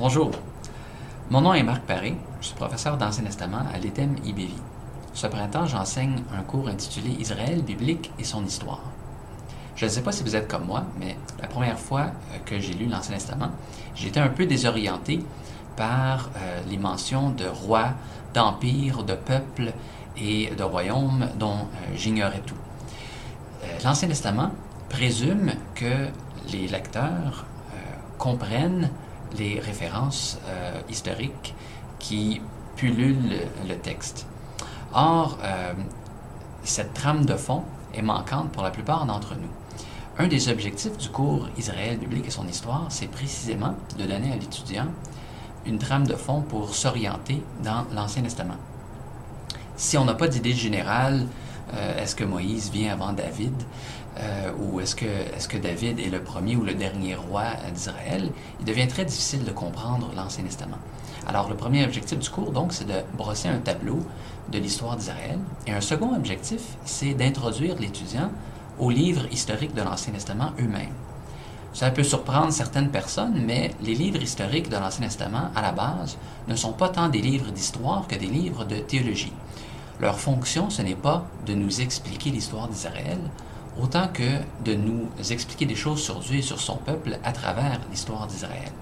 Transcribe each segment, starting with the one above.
Bonjour, mon nom est Marc Paré, je suis professeur d'Ancien Testament à l'ETEM IBV. Ce printemps, j'enseigne un cours intitulé Israël biblique et son histoire. Je ne sais pas si vous êtes comme moi, mais la première fois que j'ai lu l'Ancien Testament, j'étais un peu désorienté par les mentions de rois, d'empires, de peuples et de royaumes dont j'ignorais tout. L'Ancien Testament présume que les lecteurs comprennent les références historiques qui pullulent le texte. Or, cette trame de fond est manquante pour la plupart d'entre nous. Un des objectifs du cours Israël biblique et son histoire, c'est précisément de donner à l'étudiant une trame de fond pour s'orienter dans l'Ancien Testament. Si on n'a pas d'idée générale, est-ce que Moïse vient avant David, ou est-ce que David est le premier ou le dernier roi d'Israël, il devient très difficile de comprendre l'Ancien Testament. Alors, le premier objectif du cours, donc, c'est de brosser un tableau de l'histoire d'Israël. Et un second objectif, c'est d'introduire l'étudiant aux livres historiques de l'Ancien Testament eux-mêmes. Ça peut surprendre certaines personnes, mais les livres historiques de l'Ancien Testament, à la base, ne sont pas tant des livres d'histoire que des livres de théologie. Leur fonction, ce n'est pas de nous expliquer l'histoire d'Israël, autant que de nous expliquer des choses sur Dieu et sur son peuple à travers l'histoire d'Israël.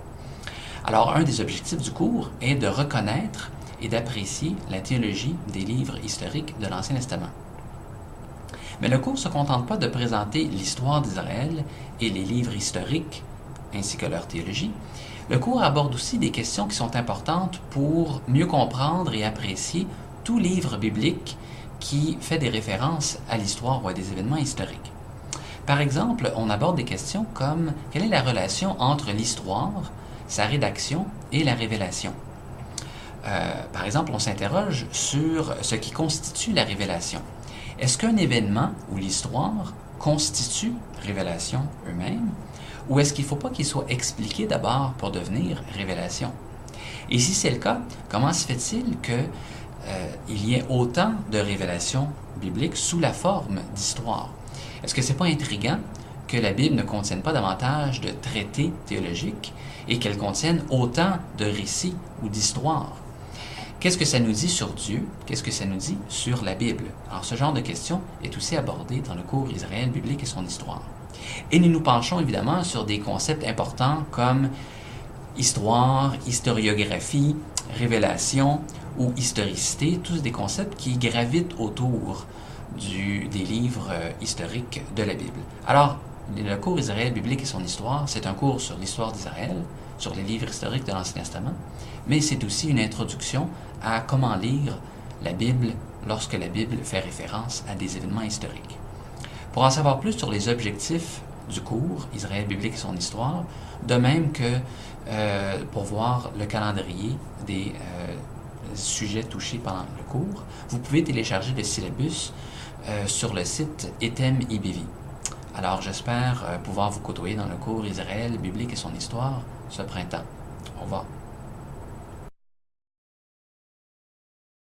Alors, un des objectifs du cours est de reconnaître et d'apprécier la théologie des livres historiques de l'Ancien Testament. Mais le cours ne se contente pas de présenter l'histoire d'Israël et les livres historiques, ainsi que leur théologie. Le cours aborde aussi des questions qui sont importantes pour mieux comprendre et apprécier tout livre biblique qui fait des références à l'histoire ou à des événements historiques. Par exemple, on aborde des questions comme quelle est la relation entre l'histoire, sa rédaction et la révélation. Par exemple, on s'interroge sur ce qui constitue la révélation. Est-ce qu'un événement ou l'histoire constitue révélation eux-mêmes, ou est-ce qu'il ne faut pas qu'il soit expliqué d'abord pour devenir révélation? Et si c'est le cas, comment se fait-il qu'il y ait autant de révélations bibliques sous la forme d'histoire? Est-ce que ce n'est pas intriguant que la Bible ne contienne pas davantage de traités théologiques et qu'elle contienne autant de récits ou d'histoires? Qu'est-ce que ça nous dit sur Dieu? Qu'est-ce que ça nous dit sur la Bible? Alors, ce genre de question est aussi abordé dans le cours Israël biblique et son histoire. Et nous nous penchons évidemment sur des concepts importants comme histoire, historiographie, révélation ou historicité, tous des concepts qui gravitent autour des livres historiques de la Bible. Alors, le cours Israël biblique et son histoire, c'est un cours sur l'histoire d'Israël, sur les livres historiques de l'Ancien Testament, mais c'est aussi une introduction à comment lire la Bible lorsque la Bible fait référence à des événements historiques. Pour en savoir plus sur les objectifs du cours Israël biblique et son histoire, de même que pour voir le calendrier des sujets touchés pendant le cours, vous pouvez télécharger le syllabus sur le site ETEM IBV. Alors j'espère pouvoir vous côtoyer dans le cours Israël biblique et son histoire ce printemps. Au revoir.